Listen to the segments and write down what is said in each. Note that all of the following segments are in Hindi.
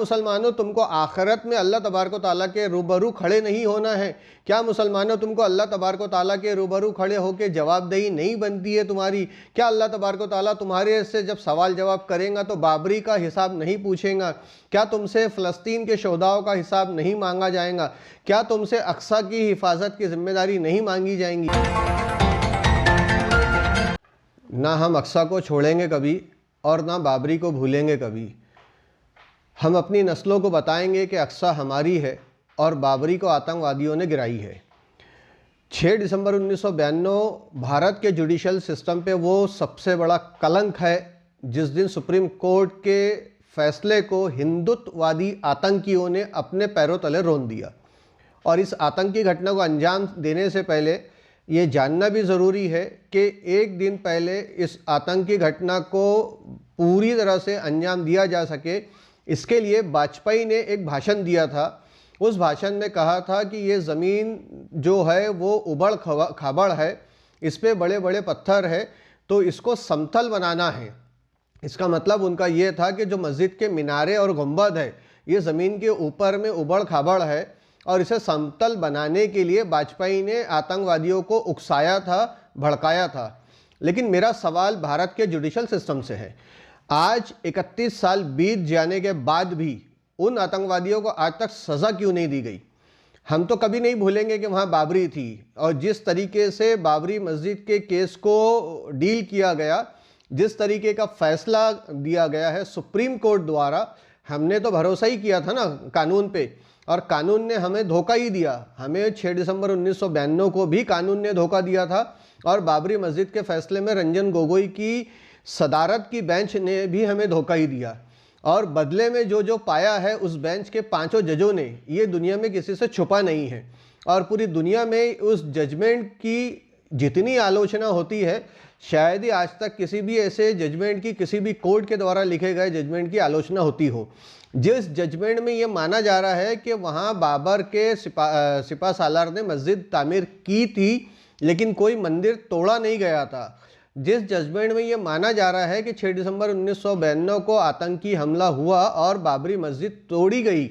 मुसलमानों तुमको आखिरत में अल्लाह तबारक व तआला के रूबरू खड़े नहीं होना है? क्या मुसलमानों तुमको अल्लाह तबारक व तआला के रूबरू खड़े होकर जवाबदेही नहीं बनती है तुम्हारी? क्या अल्लाह तबारक व तआला तुम्हारे से जब सवाल जवाब करेगा तो बाबरी का हिसाब नहीं पूछेगा? क्या तुमसे फ़लस्तीन के शोहदाओं का हिसाब नहीं मांगा जाएगा? क्या तुमसे अक्सा की हिफाजत की जिम्मेदारी नहीं मांगी जाएंगी? ना हम अक्सा को छोड़ेंगे कभी और ना बाबरी को भूलेंगे कभी। हम अपनी नस्लों को बताएंगे कि अक्सा हमारी है और बाबरी को आतंकवादियों ने गिराई है। 6 दिसंबर 1992 भारत के जुडिशल सिस्टम पे वो सबसे बड़ा कलंक है जिस दिन सुप्रीम कोर्ट के फैसले को हिंदुत्ववादी आतंकियों ने अपने पैरों तले रौंद दिया। और इस आतंकी घटना को अंजाम देने से पहले ये जानना भी ज़रूरी है कि एक दिन पहले इस आतंकी घटना को पूरी तरह से अंजाम दिया जा सके, इसके लिए वाजपेयी ने एक भाषण दिया था। उस भाषण में कहा था कि ये ज़मीन जो है वो उबड़ खाबड़ है, इस पे बड़े बड़े पत्थर है, तो इसको समतल बनाना है। इसका मतलब उनका ये था कि जो मस्जिद के मीनारे और गुंबद है ये ज़मीन के ऊपर में उबड़ खाबड़ है और इसे समतल बनाने के लिए वाजपेयी ने आतंकवादियों को उकसाया था, भड़काया था। लेकिन मेरा सवाल भारत के जुडिशल सिस्टम से है। आज 31 साल बीत जाने के बाद भी उन आतंकवादियों को आज तक सज़ा क्यों नहीं दी गई? हम तो कभी नहीं भूलेंगे कि वहाँ बाबरी थी और जिस तरीके से बाबरी मस्जिद के केस को डील किया गया, जिस तरीके का फैसला दिया गया है सुप्रीम कोर्ट द्वारा, हमने तो भरोसा ही किया था ना कानून पे, और कानून ने हमें धोखा ही दिया। हमें 6 दिसंबर 1992 को भी कानून ने धोखा दिया था और बाबरी मस्जिद के फैसले में रंजन गोगोई की सदारत की बेंच ने भी हमें धोखा ही दिया। और बदले में जो जो पाया है उस बेंच के 5 जजों ने, ये दुनिया में किसी से छुपा नहीं है। और पूरी दुनिया में उस जजमेंट की जितनी आलोचना होती है, शायद ही आज तक किसी भी ऐसे जजमेंट की, किसी भी कोर्ट के द्वारा लिखे गए जजमेंट की आलोचना होती हो। जिस जजमेंट में ये माना जा रहा है कि वहाँ बाबर के सिपा सालार ने मस्जिद तामीर की थी लेकिन कोई मंदिर तोड़ा नहीं गया था। जिस जजमेंट में ये माना जा रहा है कि 6 दिसंबर 1992 को आतंकी हमला हुआ और बाबरी मस्जिद तोड़ी गई,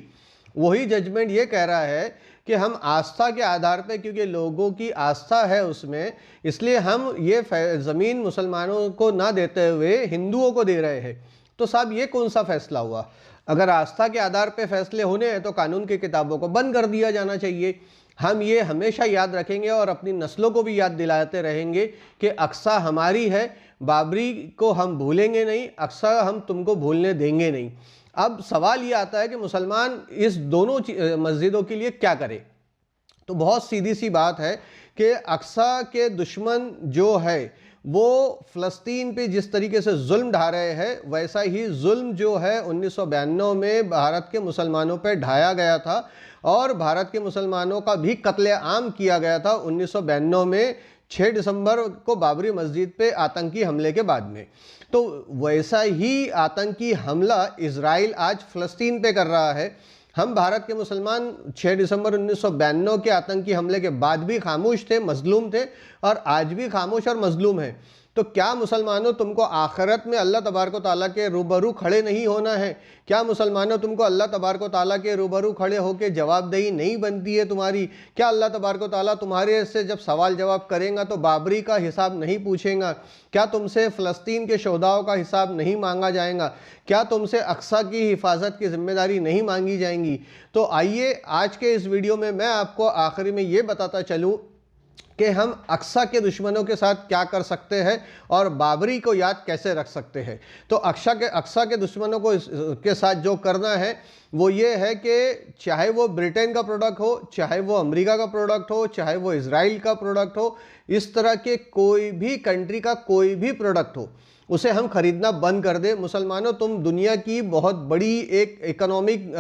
वही जजमेंट ये कह रहा है कि हम आस्था के आधार पे, क्योंकि लोगों की आस्था है उसमें, इसलिए हम ये ज़मीन मुसलमानों को ना देते हुए हिंदुओं को दे रहे हैं। तो साहब ये कौन सा फैसला हुआ? अगर आस्था के आधार पे फैसले होने हैं तो कानून की किताबों को बंद कर दिया जाना चाहिए। हम ये हमेशा याद रखेंगे और अपनी नस्लों को भी याद दिलाते रहेंगे कि अक्सा हमारी है, बाबरी को हम भूलेंगे नहीं, अक्सा हम तुमको भूलने देंगे नहीं। अब सवाल ये आता है कि मुसलमान इस दोनों मस्जिदों के लिए क्या करे? तो बहुत सीधी सी बात है कि अक्सा के दुश्मन जो है वो फ़लस्तीन पे जिस तरीके से जुल्म ढा रहे हैं, वैसा ही जुल्म जो है 1992 में भारत के मुसलमानों पे ढाया गया था और भारत के मुसलमानों का भी कत्लेआम किया गया था 1992 में 6 दिसंबर को बाबरी मस्जिद पे आतंकी हमले के बाद में। तो वैसा ही आतंकी हमला इजराइल आज फ़लस्तीन पे कर रहा है। हम भारत के मुसलमान 6 दिसंबर 1992 के आतंकी हमले के बाद भी खामोश थे, मजलूम थे और आज भी खामोश और मजलूम हैं। तो क्या मुसलमानों तुमको आखिरत में अल्लाह तबारक व तआला के रूबरू खड़े नहीं होना है? क्या मुसलमानों तुमको अल्लाह तबारक व तआला के रूबरू खड़े होकर जवाबदेही नहीं बनती है तुम्हारी? क्या अल्लाह तबारक व तआला तुम्हारे से जब सवाल जवाब करेगा तो बाबरी का हिसाब नहीं पूछेगा? क्या तुमसे फ़लस्तीन के शोहदाओं का हिसाब नहीं मांगा जाएगा? क्या तुमसे अक्सा की हिफाजत की जिम्मेदारी नहीं मांगी जाएंगी? तो आइए आज के इस वीडियो में मैं आपको आखिरी में ये बताता चलूँ कि हम अक्सा के दुश्मनों के साथ क्या कर सकते हैं और बाबरी को याद कैसे रख सकते हैं। तो अक्सा के दुश्मनों को के साथ जो करना है वो ये है कि चाहे वो ब्रिटेन का प्रोडक्ट हो, चाहे वो अमेरिका का प्रोडक्ट हो, चाहे वो इजराइल का प्रोडक्ट हो, इस तरह के कोई भी कंट्री का कोई भी प्रोडक्ट हो, उसे हम खरीदना बंद कर दें। मुसलमानों, तुम दुनिया की बहुत बड़ी एक इकोनॉमिक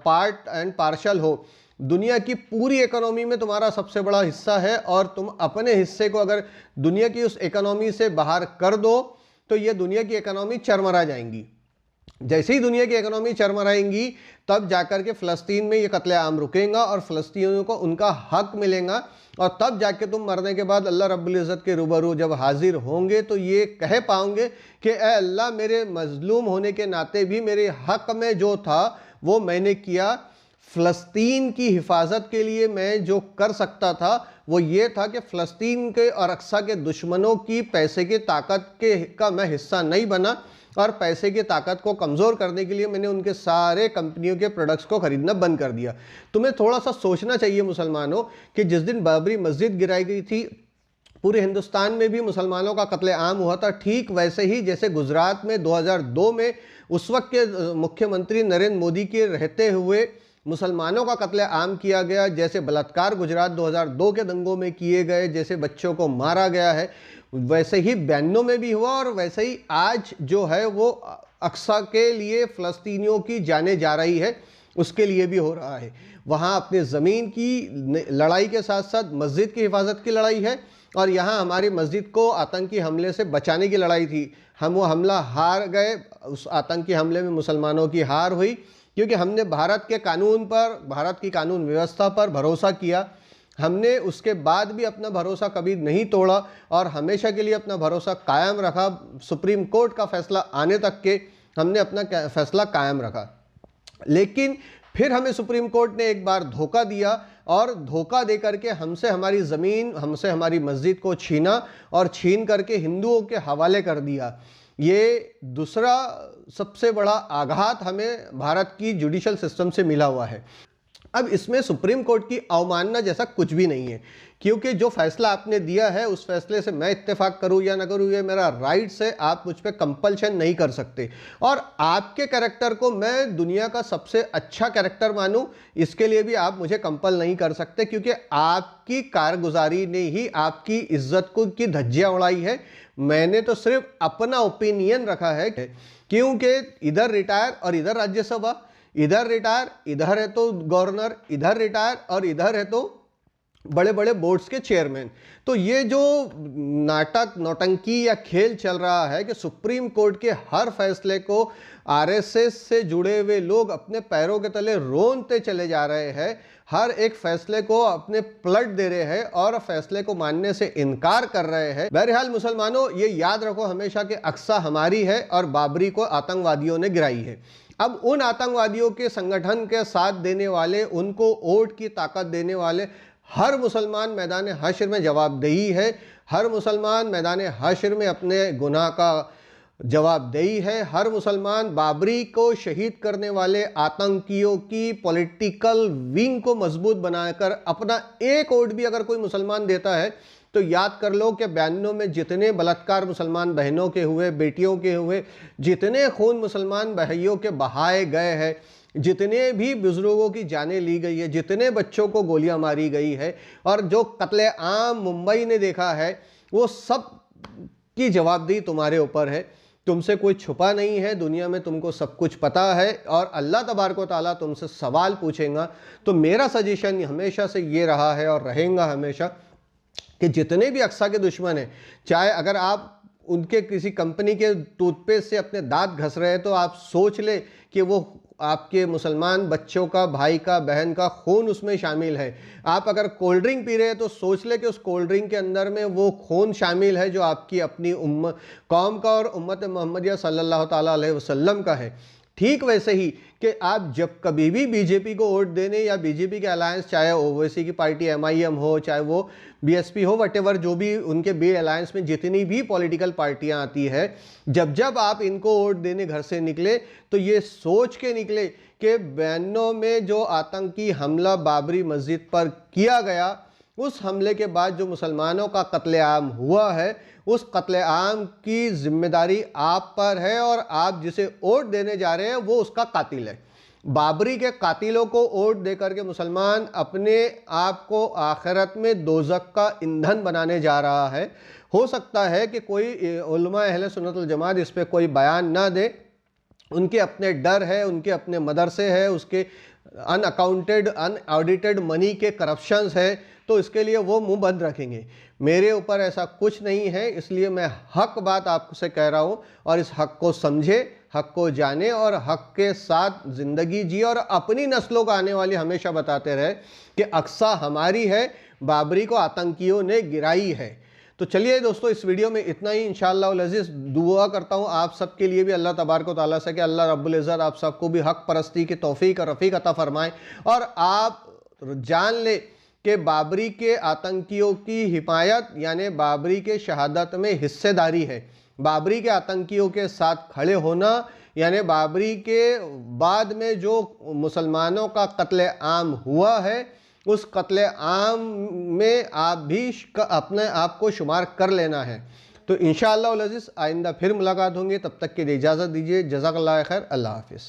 पार्ट एंड पार्शल हो, दुनिया की पूरी इकोनॉमी में तुम्हारा सबसे बड़ा हिस्सा है और तुम अपने हिस्से को अगर दुनिया की उस इकोनॉमी से बाहर कर दो तो ये दुनिया की इकोनॉमी चरमरा जाएंगी। जैसे ही दुनिया की इकोनॉमी चरमराएंगी तब जाकर के फ़लस्तीन में ये कत्लेआम रुकेगा और फ़लस्तीनियों को उनका हक मिलेगा और तब जाके तुम मरने के बाद अल्लाह रब्बुल इज़्ज़त के रूबरू जब हाजिर होंगे तो ये कह पाओगे कि ए अल्लाह, मेरे मजलूम होने के नाते भी मेरे हक में जो था वो मैंने किया। फ़लस्तीन की हिफाजत के लिए मैं जो कर सकता था वो ये था कि फ़लस्तीन के और अक्सा के दुश्मनों की पैसे की ताकत का मैं हिस्सा नहीं बना, और पैसे की ताकत को कमज़ोर करने के लिए मैंने उनके सारे कंपनियों के प्रोडक्ट्स को ख़रीदना बंद कर दिया। तुम्हें थोड़ा सा सोचना चाहिए मुसलमानों कि जिस दिन बाबरी मस्जिद गिराई गई थी, पूरे हिंदुस्तान में भी मुसलमानों का कत्लेआम हुआ था, ठीक वैसे ही जैसे गुजरात में 2002 में उस वक्त के मुख्यमंत्री नरेंद्र मोदी के रहते हुए मुसलमानों का कत्लेआम किया गया, जैसे बलात्कार गुजरात 2002 के दंगों में किए गए, जैसे बच्चों को मारा गया है, वैसे ही 92 में भी हुआ, और वैसे ही आज जो है वो अक्सा के लिए फ़लस्तीनियों की जाने जा रही है, उसके लिए भी हो रहा है। वहाँ अपने ज़मीन की लड़ाई के साथ साथ मस्जिद की हिफाजत की लड़ाई है, और यहाँ हमारी मस्जिद को आतंकी हमले से बचाने की लड़ाई थी। हम वो हमला हार गए, उस आतंकी हमले में मुसलमानों की हार हुई, क्योंकि हमने भारत के कानून पर, भारत की कानून व्यवस्था पर भरोसा किया। हमने उसके बाद भी अपना भरोसा कभी नहीं तोड़ा और हमेशा के लिए अपना भरोसा कायम रखा। सुप्रीम कोर्ट का फैसला आने तक के हमने अपना फैसला कायम रखा। लेकिन फिर हमें सुप्रीम कोर्ट ने एक बार धोखा दिया, और धोखा दे करके हमसे हमारी ज़मीन, हमसे हमारी मस्जिद को छीना, और छीन करके हिंदुओं के हवाले कर दिया। ये दूसरा सबसे बड़ा आघात हमें भारत की जुडिशल सिस्टम से मिला हुआ है। अब इसमें सुप्रीम कोर्ट की अवमानना जैसा कुछ भी नहीं है, क्योंकि जो फैसला आपने दिया है उस फैसले से मैं इत्तेफाक करूं या ना करूं, ये मेरा राइट्स है, आप मुझ पर कंपल्शन नहीं कर सकते। और आपके कैरेक्टर को मैं दुनिया का सबसे अच्छा कैरेक्टर मानूं, इसके लिए भी आप मुझे कंपल नहीं कर सकते, क्योंकि आपकी कारगुजारी ने ही आपकी इज्जत को की धज्जियां उड़ाई है। मैंने तो सिर्फ अपना ओपिनियन रखा है, क्योंकि इधर रिटायर और इधर राज्यसभा, इधर रिटायर, इधर है तो गवर्नर, इधर रिटायर और इधर है तो बड़े बड़े बोर्ड्स के चेयरमैन। तो ये जो नाटक, नौटंकी या खेल चल रहा है कि सुप्रीम कोर्ट के हर फैसले को आरएसएस से जुड़े हुए लोग अपने पैरों के तले रोनते चले जा रहे हैं, हर एक फैसले को अपने पलट दे रहे हैं और फैसले को मानने से इनकार कर रहे हैं। बहरहाल मुसलमानों, ये याद रखो हमेशा कि अक्सा हमारी है और बाबरी को आतंकवादियों ने गिराई है। अब उन आतंकवादियों के संगठन के साथ देने वाले, उनको वोट की ताकत देने वाले हर मुसलमान मैदान हश्र में जवाबदेही है। हर मुसलमान मैदान हश्र में अपने गुनाह का जवाबदेही है। हर मुसलमान बाबरी को शहीद करने वाले आतंकियों की पॉलिटिकल विंग को मजबूत बनाकर अपना एक वोट भी अगर कोई मुसलमान देता है तो याद कर लो कि 92 में जितने बलात्कार मुसलमान बहनों के हुए, बेटियों के हुए, जितने खून मुसलमान भाइयों के बहाए गए हैं, जितने भी बुजुर्गों की जानें ली गई है, जितने बच्चों को गोलियां मारी गई है, और जो कत्लेआम मुंबई ने देखा है, वो सब की जवाबदेही तुम्हारे ऊपर है। तुमसे कोई छुपा नहीं है, दुनिया में तुमको सब कुछ पता है और अल्लाह तबारक व तआला तुमसे सवाल पूछेगा। तो मेरा सजेशन हमेशा से ये रहा है और रहेगा हमेशा कि जितने भी अक्सा के दुश्मन हैं, चाहे अगर आप उनके किसी कंपनी के टूथपेस्ट से अपने दांत घस रहे हैं तो आप सोच ले कि वो आपके मुसलमान बच्चों का, भाई का, बहन का खून उसमें शामिल है। आप अगर कोल्ड ड्रिंक पी रहे हैं तो सोच ले कि उस कोल्ड ड्रिंक के अंदर में वो खून शामिल है जो आपकी अपनी कौम का और उम्मत मोहम्मदिया सल्लल्लाहु ताला अलैहि वसल्लम का है। ठीक वैसे ही कि आप जब कभी भी बीजेपी को वोट देने या बीजेपी के अलायंस, चाहे ओवैसी की पार्टी एमआईएम हो, चाहे वो बीएसपी हो, वटेवर जो भी उनके बी अलायंस में जितनी भी पॉलिटिकल पार्टियां आती है, जब आप इनको वोट देने घर से निकले तो ये सोच के निकले कि 92 में जो आतंकी हमला बाबरी मस्जिद पर किया गया, उस हमले के बाद जो मुसलमानों का कत्लेआम हुआ है, उस कत्लेआम की जिम्मेदारी आप पर है और आप जिसे वोट देने जा रहे हैं वो उसका कातिल है। बाबरी के कातिलों को वोट देकर के मुसलमान अपने आप को आखिरत में दोज़ख का ईंधन बनाने जा रहा है। हो सकता है कि कोई उलमा अहले सुन्नत वल जमात इस पर कोई बयान ना दे, उनके अपने डर है, उनके अपने मदरसे है, उसके अनअकाउंटेड, अनऑडिटेड मनी के करप्शंस है, तो इसके लिए वो मुंह बंद रखेंगे। मेरे ऊपर ऐसा कुछ नहीं है, इसलिए मैं हक बात आपसे कह रहा हूँ और इस हक को समझे, हक को जाने और हक के साथ ज़िंदगी जिए और अपनी नस्लों को आने वाली हमेशा बताते रहे कि अक्सा हमारी है, बाबरी को आतंकियों ने गिराई है। तो चलिए दोस्तों, इस वीडियो में इतना ही। इंशाअल्लाह उल अज़ीज़ दुआ करता हूँ आप सबके लिए भी अल्लाह तबारक व तआला से कि अल्लाह रब्बुल इज़्ज़त आप सबको भी हक परस्ती की तौफीक और रफ़ीक अता फरमाए, और आप जान ले कि बाबरी के आतंकियों की हिमायत यानी बाबरी के शहादत में हिस्सेदारी है। बाबरी के आतंकियों के साथ खड़े होना यानी बाबरी के बाद में जो मुसलमानों का कत्ले आम हुआ है, उस कत्ले आम में आप भी अपने आप को शुमार कर लेना है। तो इंशाअल्लाह उल अज़ीज़ आइंदा फिर मुलाकात होंगी, तब तक के लिए इजाज़त दीजिए। जज़ाकल्लाह खैर, अल्लाह हाफ़िज़।